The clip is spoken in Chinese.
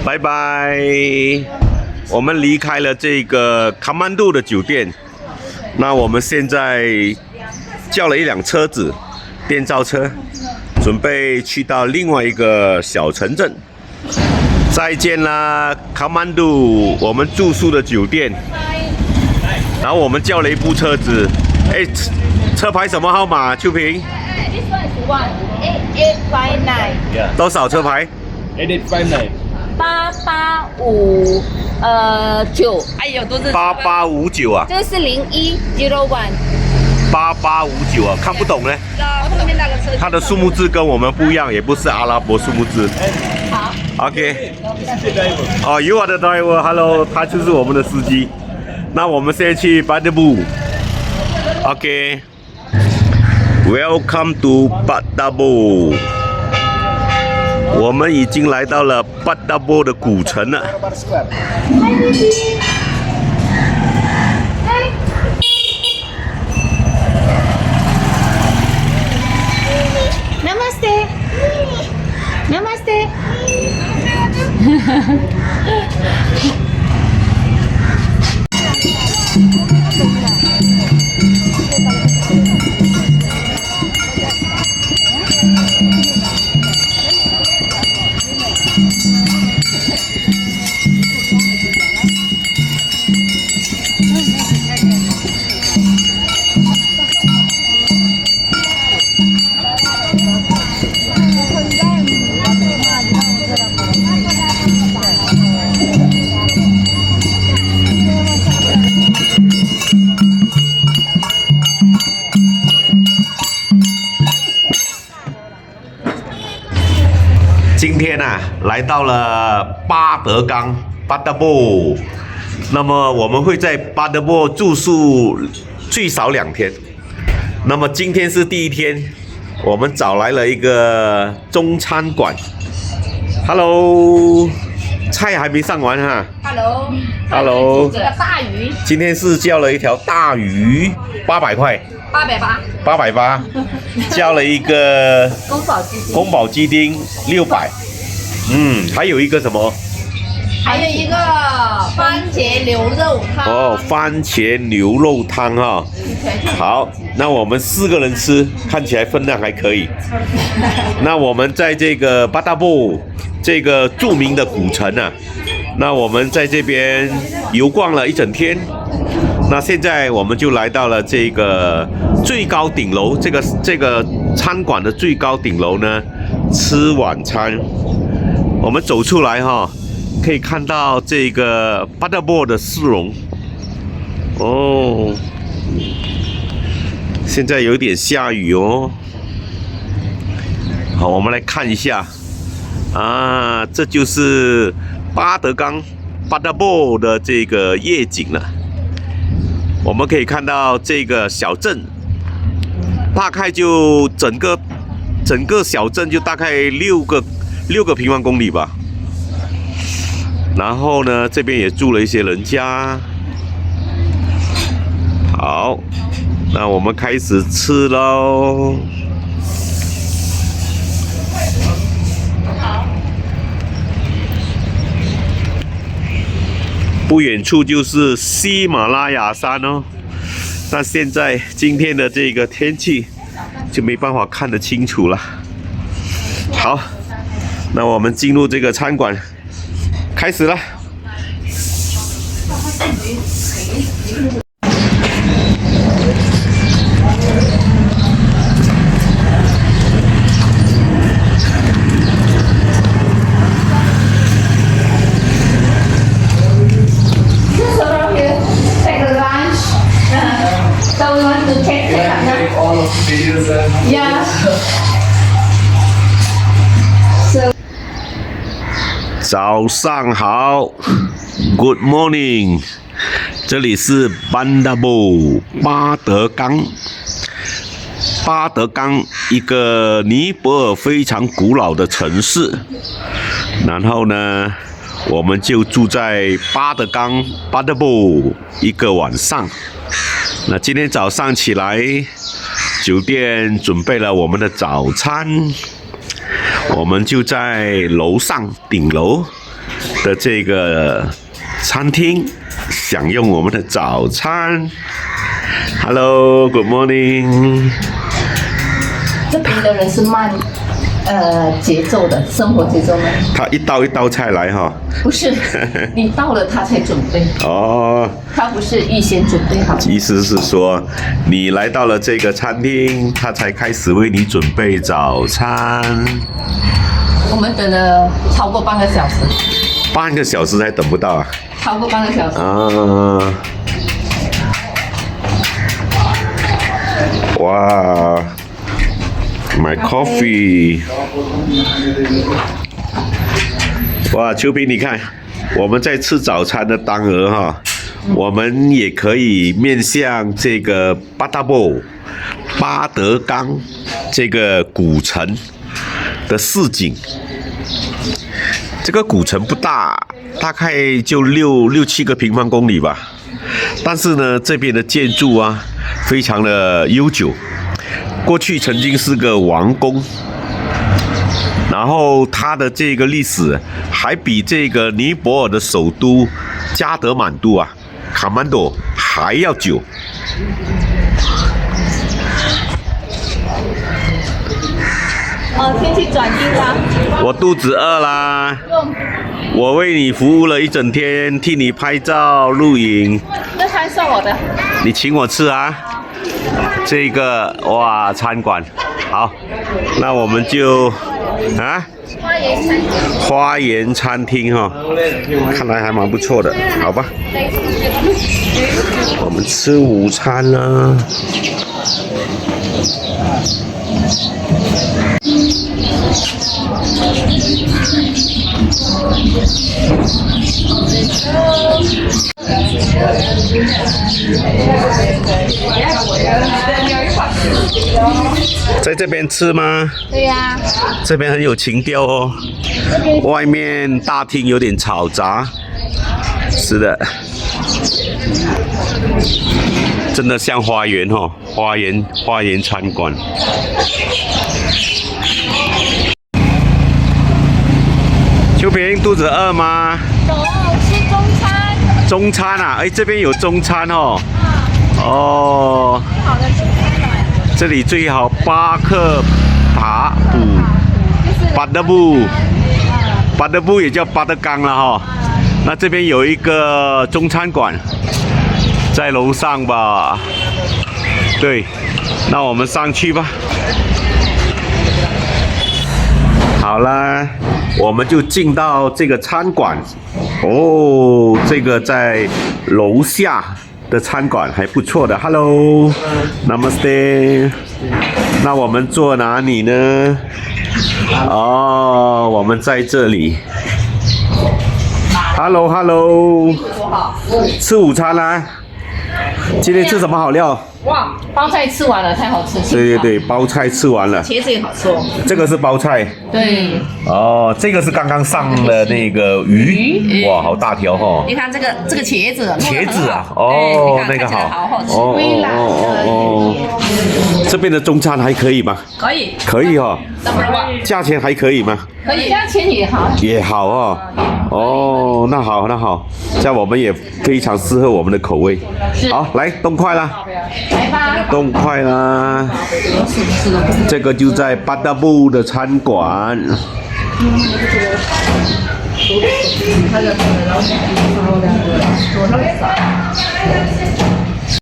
拜拜。我们离开了这个卡曼杜的酒店，那我们现在叫了一辆车子，电召车，准备去到另外一个小城镇。再见啦，卡曼杜，我们住宿的酒店。然后我们叫了一部车子，哎，车牌什么号码？秋萍？ This one is 18859。多少车牌8859。8859，哎呦，都是8859啊，这个是0101。8859啊，看不懂呢。后面那个车。它的数目字跟我们不一样，也不是阿拉伯数目字。好。OK。哦 ，You are the driver，Hello， 他就是我们的司机。那我们现在去巴德布。OK。Welcome to 巴达布。我们已经来到了巴达布的古城了。Namaste。Namaste。今天啊，来到了巴德冈巴德布，那么我们会在巴德布住宿最少2天。那么今天是第1天，我们找来了一个中餐馆。Hello， 菜还没上完哈。Hello。这个大鱼。今天是叫了一条大鱼，800块。880，叫了一个宫保鸡丁600，还有一个什么？还有一个番茄牛肉汤。哦，番茄牛肉汤哈。好，那我们4个人吃，看起来分量还可以。那我们在这个巴达布这个著名的古城啊，那我们在这边游逛了一整天。那现在我们就来到了这个最高顶楼，这个餐馆的最高顶楼呢，吃晚餐。我们走出来哈，可以看到这个巴达布的市容。哦，现在有点下雨哦。好，我们来看一下啊，这就是巴德冈巴达布的这个夜景了。我们可以看到这个小镇，大概就整个小镇就大概6个平方公里吧。然后呢，这边也住了一些人家。好，那我们开始吃喽。不远处就是喜马拉雅山哦。那现在今天的这个天气就没办法看得清楚了。好，那我们进入这个餐馆，开始了。早上好 ，Good morning， 这里是班达布巴德冈。巴德冈一个尼泊尔非常古老的城市，然后呢，我们就住在巴德冈巴德布一个晚上。那今天早上起来，酒店准备了我们的早餐，我们就在楼上顶楼的这个餐厅，享用我们的早餐。Hello，Good morning。这边的人是慢节奏的生活节奏吗？他一道一道菜来哈。不是，你到了他才准备。哦。他不是预先准备好。意思是说，你来到了这个餐厅，他才开始为你准备早餐。我们等了超过半个小时。半个小时还等不到啊？超过半个小时。啊。哇。My coffee。哇，秋萍，你看，我们在吃早餐的当儿哈，我们也可以面向这个巴德冈这个古城的市景。这个古城不大，大概就六七个平方公里吧，但是呢，这边的建筑啊，非常的悠久。过去曾经是个王宫，然后它的这个历史还比这个尼泊尔的首都加德满都啊，卡曼多还要久。天气转阴啦。我肚子饿啦。我为你服务了一整天，替你拍照录影。这餐算我的。你请我吃啊。这个哇，餐馆好，那我们就啊，花园餐厅哈，看来还蛮不错的，好吧？我们吃午餐了。在这边吃吗？对呀。这边很有情调哦。外面大厅有点嘈杂。是的。真的像花园哦，花园餐馆。秋萍，肚子饿吗？走，吃中餐。中餐啊，哎，这边有中餐哦。哦。好的，中餐来。这里最好巴克塔卜，巴德布也叫巴德冈了哈。那这边有一个中餐馆，在楼上吧？对，那我们上去吧。好啦，我们就进到这个餐馆。哦，这个在楼下的餐馆还不错的。Hello，Namaste。那我们坐哪里呢？哦，我们在这里。Hello， 吃午餐啦。今天吃什么好料？哇，包菜吃完了，太好吃。对，包菜吃完了。茄子也好吃哦。这个是包菜。对。哦，这个是刚刚上的那个鱼。哇，好大条哦。你看这个茄子。茄子啊，哦，那个好。好好吃。哦。这边的中餐还可以吗？可以。可以哦。价钱还可以吗？可以，价钱也好。也好哦。哦，那好，这样我们也非常适合我们的口味。好，来动筷啦。来吧。动筷啦。这个就在巴达布的餐馆。